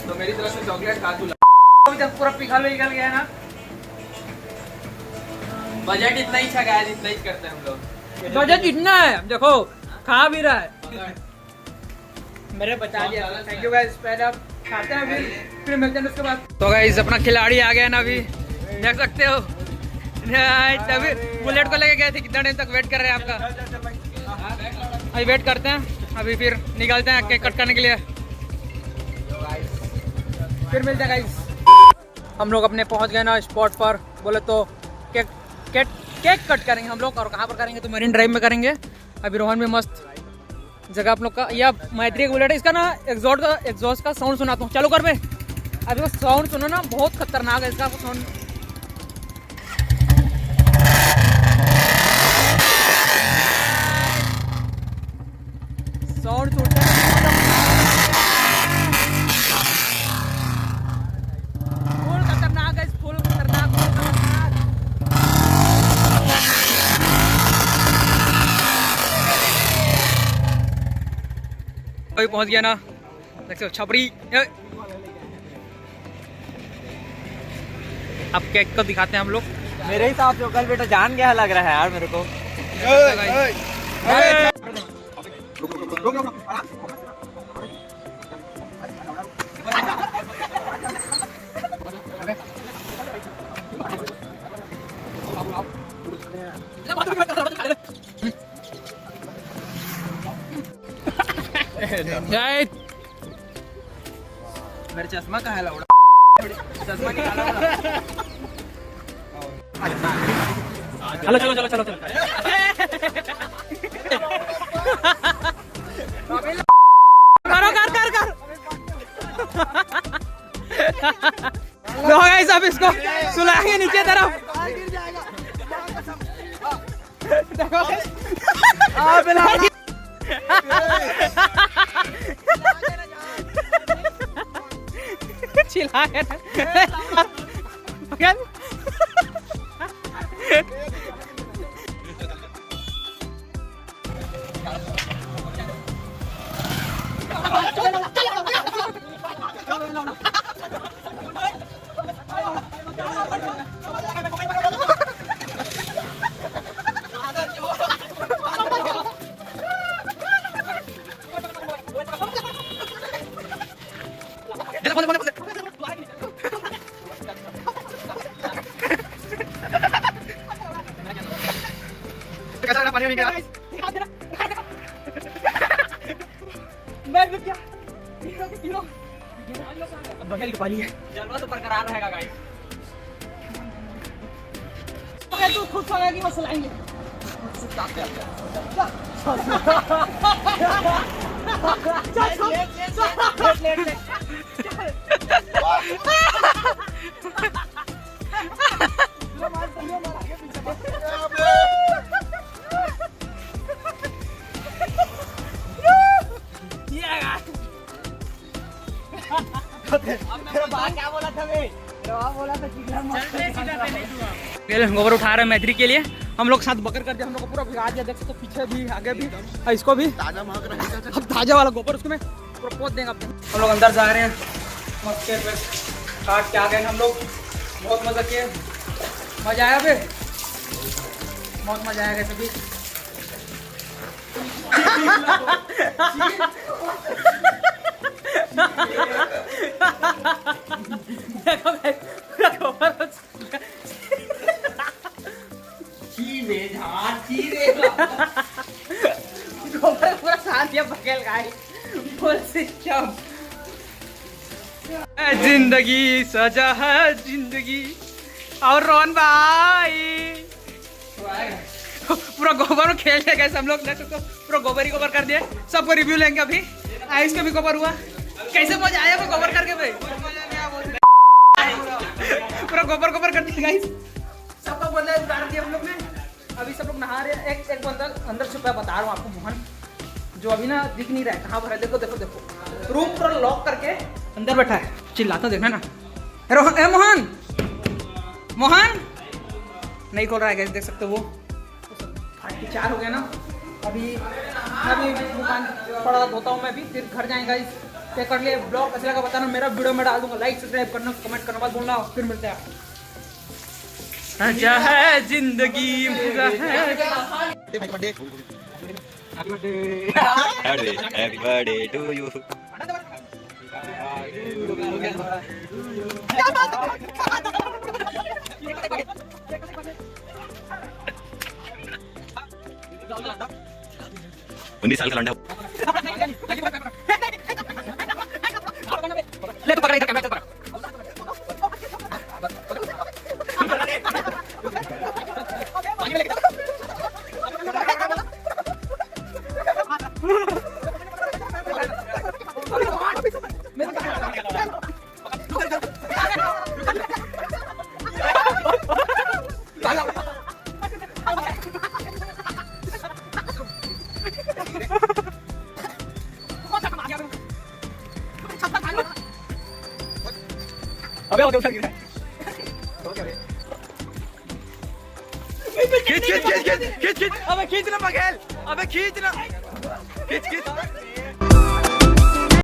तो मेरी तरफ से चॉकलेट खा तू। जब पूरा पिघल गया ना, बजट इतना ही था गाइस, इतना ही करते हैं हम लोग। बजट इतना है, देखो खा भी रहा है। मेरे बचा दिया, थैंक यू गाइस। पहले आप खाते हैं, फिर मिलते हैं उसके बाद। तो गाइस अपना खिलाड़ी आ गया ना, अभी देख सकते हो। तभी बुलेट को लेके गए थे, कितना टाइम तक वेट कर रहे हैं आपका। अभी वेट करते हैं, अभी फिर निकलते हैं केक कट करने के लिए, फिर मिलते हैं गाइस। हम लोग अपने पहुंच गए ना स्पॉट पर। बोले तो केक कट करेंगे हम लोग। और कहाँ पर करेंगे तो मरीन ड्राइव में करेंगे। अभी रोहन में मस्त जगह आप लोग का, या मैत्री का बुलेट है, इसका ना एग्जॉस्ट का साउंड सुनाता हूँ, चालू कर बे। अभी वो साउंड सुनो ना, बहुत खतरनाक है इसका साउंड। साउंड छूटता है, फुल खतरनाक है, फुल खतरनाक। अभी पहुंच गया ना, देखो छपरी। अब केक को दिखाते हैं हम लोग। मेरे हिसाब से कल बेटा जान गया लग रहा है यार मेरे को। मेरे चश्मा कहाँ है लौड़ा? चश्मा चलो चलो चलो चलो चलो। कर लो गाइस, अब इसको सुलाएंगे नीचे तरफ। देखो चिल्ला के जलवा तो बरकरार रहेगा गाइस। तू खुद सोया कि वो सुलाएंगे। गोबर उठा रहे हैं मैत्री के लिए। हम लोग साथ बकर कर दिया, हम लोग को पूरा भिगा दिया। देख सकते हो पीछे भी आगे भी, और इसको भी अब ताजा वाला गोबर उसको में पूरा पोत देंगे अपने। हम लोग अंदर जा रहे हैं, मस्त के काट के आ गए हम लोग। बहुत मजा किए, मजा आया बे, बहुत मजा आएगा सभी। देखो पूरा गोबर गोबर पूरा साथ दिया बकेल गाई बोल सिस्टम। जिंदगी सजा है जिंदगी। और रोहन भाई पूरा गोबर में खेल गए हम लोग। देख सकते हो पूरा गोबर ही गोबर कर दिए। सबको रिव्यू लेंगे अभी। आयुष के भी गोबर हुआ, कैसे मजा आया वो गोबर करके भाई? पूरा गोबर गोबर कर दिया गाइस। सबका बंदा उतार दिया हम लोग ने। अभी सब लोग नहा रहे हैं। एक बंदा अंदर छुपा है, बता रहा हूँ आपको, मोहन, जो अभी ना दिख नहीं रहा है कहाँ पर है। देखो देखो देखो, रूम पूरा लॉक करके अंदर बैठा है, चिल्लाता देखना ना। रोहन, ए मोहन, मोहन नहीं खोल रहा है गाइस, देख सकते हो। वो 4 हो गया ना। अभी दुकान थोड़ा धोता हूँ मैं भी, फिर घर जाएंगे गाइस। चेक कर लिए। ब्लॉग कैसा लगा बताना, मेरा वीडियो में डाल दूंगा। लाइक सब्सक्राइब करना, कमेंट करना, बात बोलना। फिर मिलते हैं। अच्छा है जिंदगी बुरा है। Happy birthday to you. उन्नीस साल का लौंडा ले तो पकड़ इधर कैमरा पकड़। अबे वो उधर गिरा। खींच खींच खींच खींच खींच अबे खींचना बघेल, अबे खींचना, खींच खींच।